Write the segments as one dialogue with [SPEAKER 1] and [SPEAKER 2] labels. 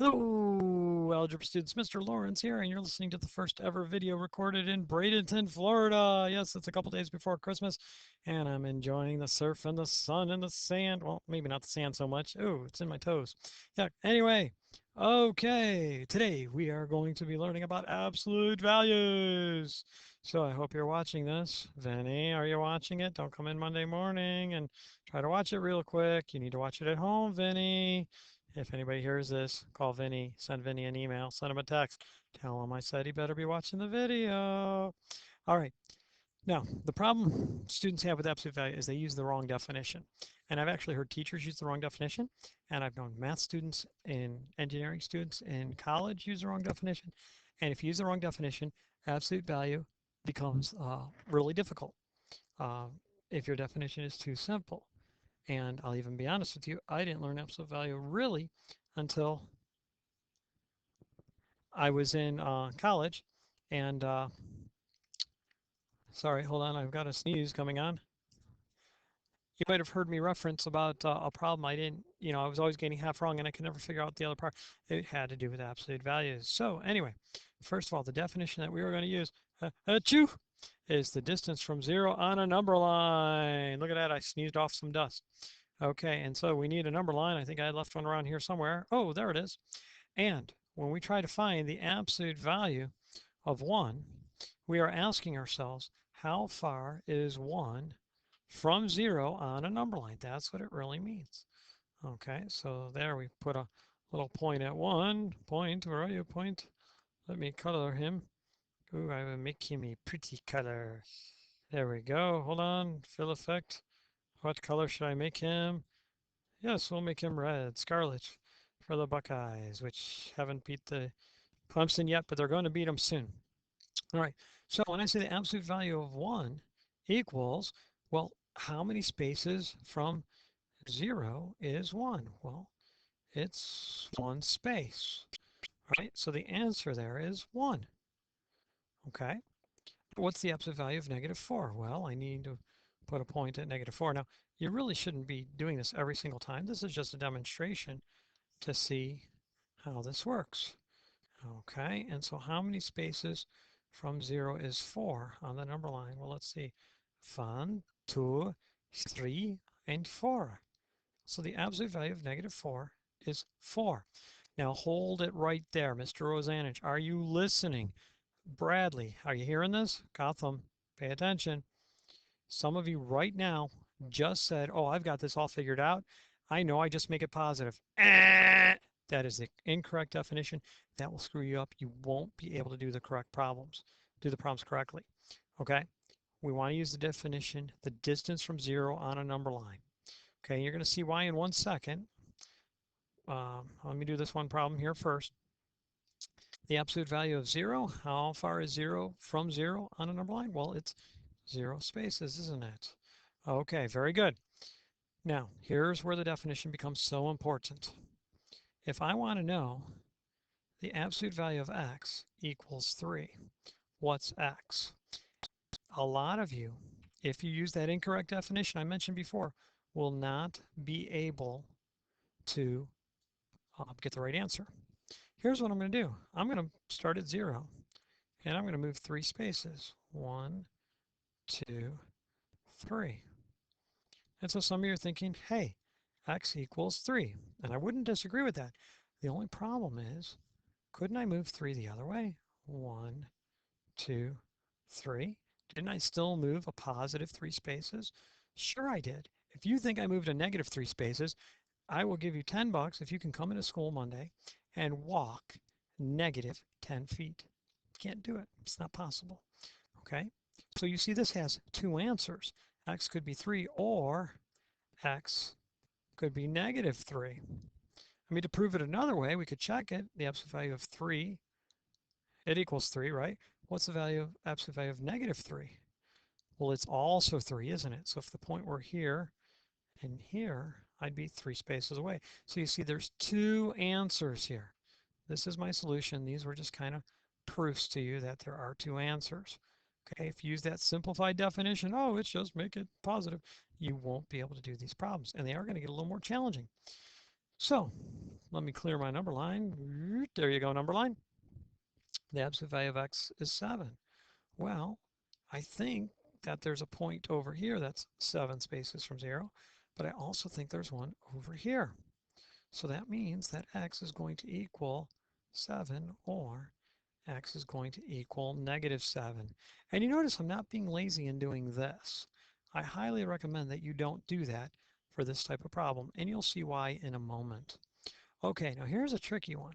[SPEAKER 1] Hello, algebra students. Mr. Lawrence here, and you're listening to the first ever video recorded in Bradenton, Florida. Yes, it's a couple days before Christmas, and I'm enjoying the surf and the sun and the sand. Well, maybe not the sand so much. Oh, it's in my toes. Yeah, anyway, okay, today we are going to be learning about absolute values. So I hope you're watching this. Vinny, are you watching it? Don't come in Monday morning and try to watch it real quick. You need to watch it at home, Vinny. If anybody hears this, call Vinny, send Vinny an email, send him a text, tell him I said he better be watching the video. All right. Now, the problem students have with absolute value is they use the wrong definition. And I've actually heard teachers use the wrong definition, and I've known math students and engineering students in college use the wrong definition. And if you use the wrong definition, absolute value becomes really difficult uh, if your definition is too simple. And I'll even be honest with you, I didn't learn absolute value really until I was in college. And sorry, hold on, I've got a sneeze coming on. You might have heard me reference about a problem I didn't, I was always getting half wrong and I could never figure out the other part. It had to do with absolute values. So anyway, first of all, the definition that we were going to use, achoo, is the distance from zero on a number line. Look at that, I sneezed off some dust. Okay, and so we need a number line. I think I left one around here somewhere. Oh, there it is. And when we try to find the absolute value of 1, we are asking ourselves, how far is 1 from 0 on a number line? That's what it really means. Okay, so there we put a little point at 1. Point, where are you? Point. Let me color him. Ooh, I will make him a pretty color. There we go. Hold on. Fill effect. What color should I make him? Yes, we'll make him red, scarlet for the Buckeyes, which haven't beat the Clemson yet, but they're going to beat them soon. All right, so when I say the absolute value of 1 equals, well, how many spaces from 0 is 1? Well, it's 1 space, right? So the answer there is 1. Okay, what's the absolute value of -4? Well, I need to put a point at -4. Now, you really shouldn't be doing this every single time. This is just a demonstration to see how this works. Okay, and so how many spaces from 0 is 4 on the number line? Well, let's see. 1, 2, 3, and 4. So the absolute value of -4 is 4. Now hold it right there, Mr. Rosanich. Are you listening? Bradley, are you hearing this? Gotham, pay attention. Some of you right now just said, oh, I've got this all figured out. I know, I just make it positive. That is the incorrect definition. That will screw you up. You won't be able to do the problems correctly. Okay? We want to use the definition, the distance from 0 on a number line. Okay, you're going to see why in 1 second. Let me do this one problem here first. The absolute value of 0, how far is 0 from 0 on a number line? Well, it's 0 spaces, isn't it? Okay, very good. Now, here's where the definition becomes so important. If I want to know the absolute value of x equals 3, what's x? A lot of you, if you use that incorrect definition I mentioned before, will not be able to get the right answer. Here's what I'm going to do. I'm going to start at 0, and I'm going to move 3 spaces. 1, 2, 3. And so some of you are thinking, hey, x equals 3. And I wouldn't disagree with that. The only problem is, couldn't I move 3 the other way? 1, 2, 3. Didn't I still move a positive 3 spaces? Sure I did. If you think I moved a negative 3 spaces, I will give you $10 if you can come into school Monday and walk negative 10 feet. Can't do it. It's not possible. Okay? So you see this has 2 answers. X could be 3 or x could be -3. I mean, to prove it another way, we could check it. The absolute value of 3, it equals 3, right? What's the absolute value of -3? Well, it's also 3, isn't it? So if the point were here and here, I'd be 3 spaces away. So you see there's 2 answers here. This is my solution. These were just kind of proofs to you that there are 2 answers. Okay, if you use that simplified definition, oh, it's just make it positive, you won't be able to do these problems. And they are going to get a little more challenging. So let me clear my number line. There you go, number line. The absolute value of x is 7. Well, I think that there's a point over here that's 7 spaces from 0, but I also think there's one over here. So that means that x is going to equal 7, or x is going to equal -7. And you notice I'm not being lazy in doing this. I highly recommend that you don't do that for this type of problem, and you'll see why in a moment. Okay, now here's a tricky one.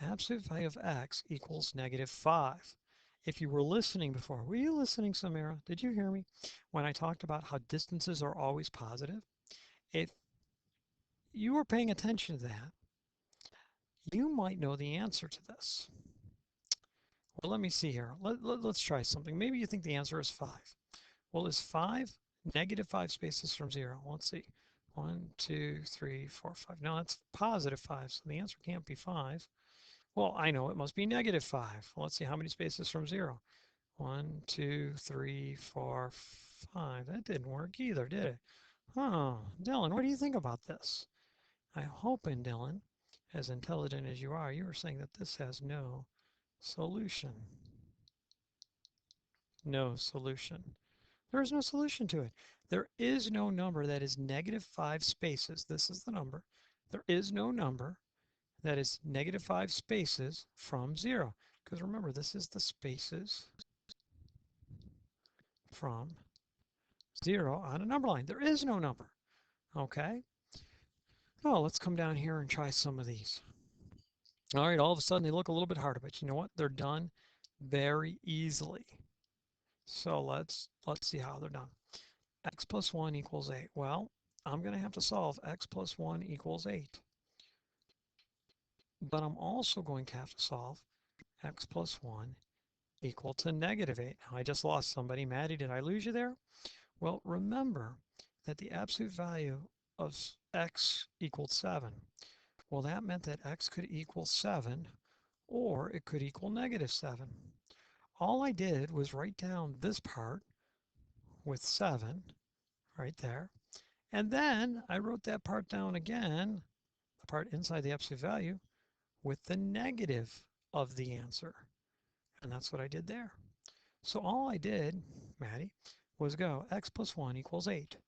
[SPEAKER 1] Absolute value of x equals -5. If you were listening before, were you listening, Samira? Did you hear me when I talked about how distances are always positive? If you were paying attention to that, you might know the answer to this. Well, let me see here. Let's try something. Maybe you think the answer is 5. Well, is 5 -5 spaces from 0? Let's see. 1, 2, 3, 4, 5. No, that's +5, so the answer can't be 5. Well, I know it must be -5. Well, let's see how many spaces from 0. 1, 2, 3, 4, 5. That didn't work either, did it? Oh, Dylan, what do you think about this? I'm hoping, Dylan, as intelligent as you are saying that this has no solution. No solution. There is no solution to it. There is no number that is -5 spaces. This is the number. There is no number that is -5 spaces from 0. Because remember, this is the spaces from 0 on a number line. There is no number. Okay? Well, let's come down here and try some of these. All right, all of a sudden they look a little bit harder, but you know what? They're done very easily. So let's see how they're done. X plus 1 equals 8. Well, I'm going to have to solve x plus 1 equals 8. But I'm also going to have to solve x plus 1 equal to -8. Now, I just lost somebody. Maddie, did I lose you there? Well, remember that the absolute value of x equaled 7. Well, that meant that x could equal 7, or it could equal -7. All I did was write down this part with 7 right there. And then I wrote that part down again, the part inside the absolute value, with the negative of the answer. And that's what I did there. So all I did, Maddie, was go x plus 1 equals 8.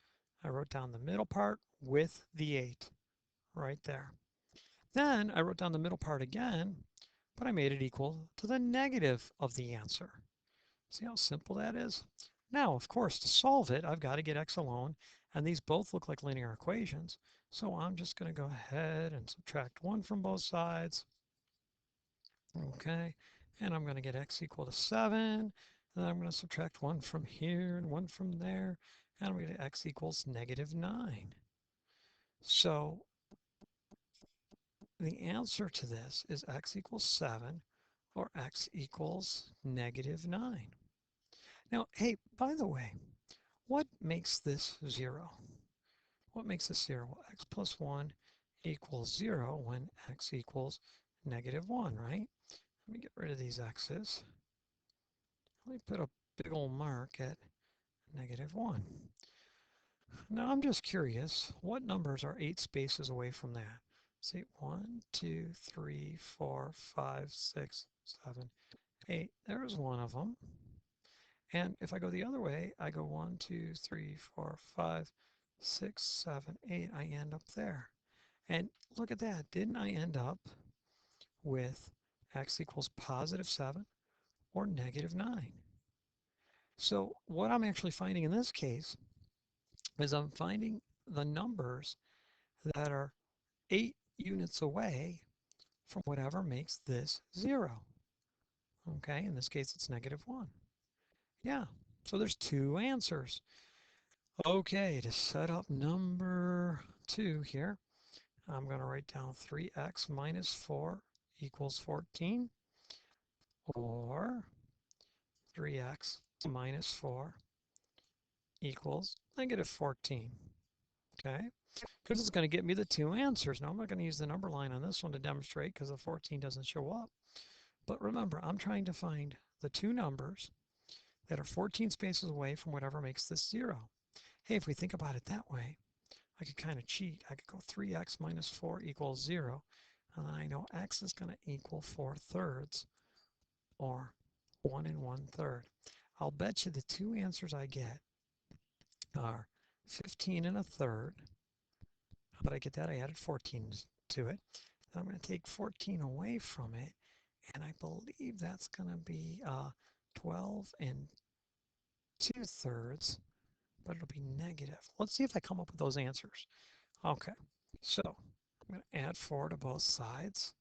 [SPEAKER 1] I wrote down the middle part with the 8 right there. Then I wrote down the middle part again, but I made it equal to the negative of the answer. See how simple that is? Now, of course, to solve it, I've got to get x alone, and these both look like linear equations. So I'm just going to go ahead and subtract 1 from both sides. Okay, and I'm going to get x equal to 7. And then I'm going to subtract 1 from here and 1 from there, and I'm going to get x equals -9. So the answer to this is x equals 7, or x equals -9. Now, hey, by the way, what makes this 0? What makes this 0? Well, x plus 1 equals 0 when x equals -1, right? Let me get rid of these x's. Let me put a big old mark at -1. Now I'm just curious, what numbers are 8 spaces away from that? See, 1, 2, 3, 4, 5, 6, 7, 8. There's one of them. And if I go the other way, I go 1, 2, 3, 4, 5, 6, 7, 8. I end up there. And look at that. Didn't I end up with x equals +7 or -9? So what I'm actually finding in this case is I'm finding the numbers that are 8 units away from whatever makes this 0. Okay, in this case it's -1. Yeah, so there's 2 answers. Okay, to set up number 2 here, I'm going to write down 3x minus 4 equals 14, or 3x minus 4 equals -14. Okay, because it's going to get me the 2 answers. Now I'm not going to use the number line on this one to demonstrate because the 14 doesn't show up. But remember, I'm trying to find the 2 numbers that are 14 spaces away from whatever makes this 0. Hey, if we think about it that way, I could kind of cheat. I could go 3x minus 4 equals 0. And I know x is going to equal 4/3 or 1 1/3. I'll bet you the two answers I get are 15 1/3. How did I get that? I added 14 to it. Then I'm going to take 14 away from it, and I believe that's going to be 12 2/3, but it'll be negative. Let's see if I come up with those answers. Okay, so I'm going to add 4 to both sides.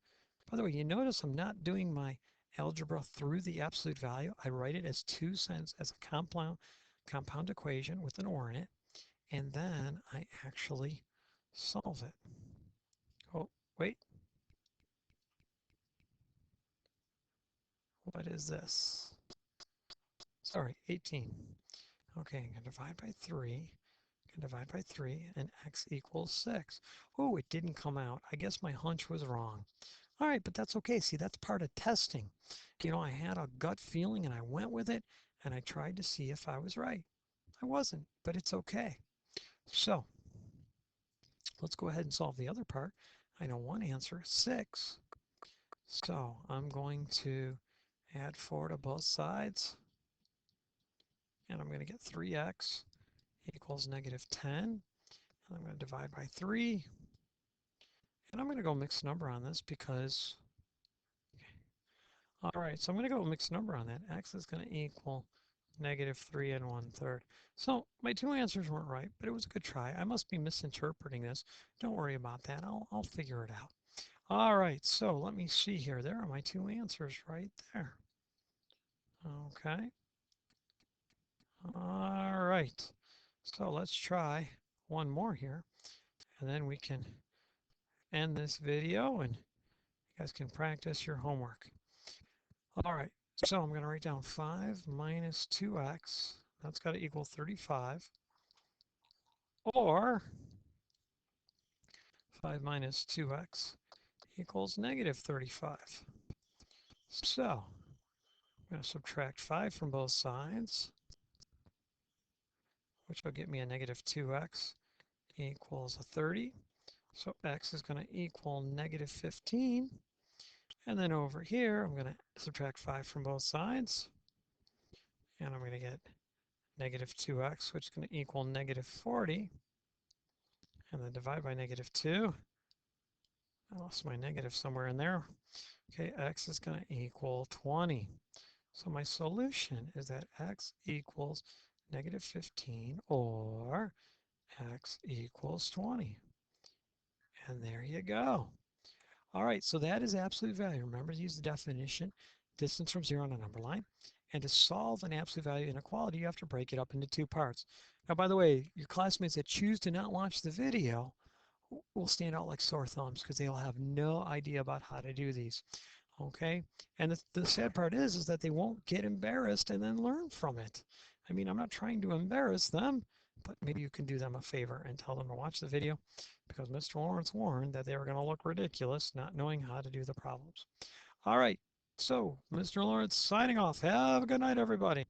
[SPEAKER 1] By the way, you notice I'm not doing my algebra through the absolute value. I write it as 2 cents as a compound equation with an or in it, and then I actually solve it. Oh, wait, what is this? Sorry, 18. Okay, I'm going to divide by 3. Can divide by 3, and x equals 6. Oh, it didn't come out. I guess my hunch was wrong. All right, but that's okay. See, that's part of testing. You know, I had a gut feeling and I went with it, and I tried to see if I was right. I wasn't, but it's okay. So let's go ahead and solve the other part. I know one answer, 6. So I'm going to add 4 to both sides, and I'm going to get 3x equals negative 10. And I'm going to divide by 3. And I'm going to go mixed number on this because, all right, so I'm going to go mixed number on that. X is going to equal negative 3 1/3. So my two answers weren't right, but it was a good try. I must be misinterpreting this. Don't worry about that. I'll figure it out. All right, so let me see here. There are my two answers right there. Okay. All right. So let's try one more here, and then we can end this video and you guys can practice your homework. All right, so I'm going to write down 5 minus 2x. That's got to equal 35. Or 5 minus 2x equals negative 35. So I'm going to subtract 5 from both sides, which will get me a negative 2x equals a 30. So x is going to equal negative 15. And then over here, I'm going to subtract 5 from both sides. And I'm going to get negative 2x, which is going to equal negative 40. And then divide by negative 2. I lost my negative somewhere in there. Okay, x is going to equal 20. So my solution is that x equals negative 15 or x equals 20. And there you go. All right, so that is absolute value. Remember to use the definition, distance from zero on a number line. And to solve an absolute value inequality, you have to break it up into two parts. Now, by the way, your classmates that choose to not watch the video will stand out like sore thumbs because they'll have no idea about how to do these. Okay, and the sad part is that they won't get embarrassed and then learn from it. I mean, I'm not trying to embarrass them, but maybe you can do them a favor and tell them to watch the video because Mr. Lawrence warned that they were going to look ridiculous not knowing how to do the problems. All right, so Mr. Lawrence signing off. Have a good night, everybody.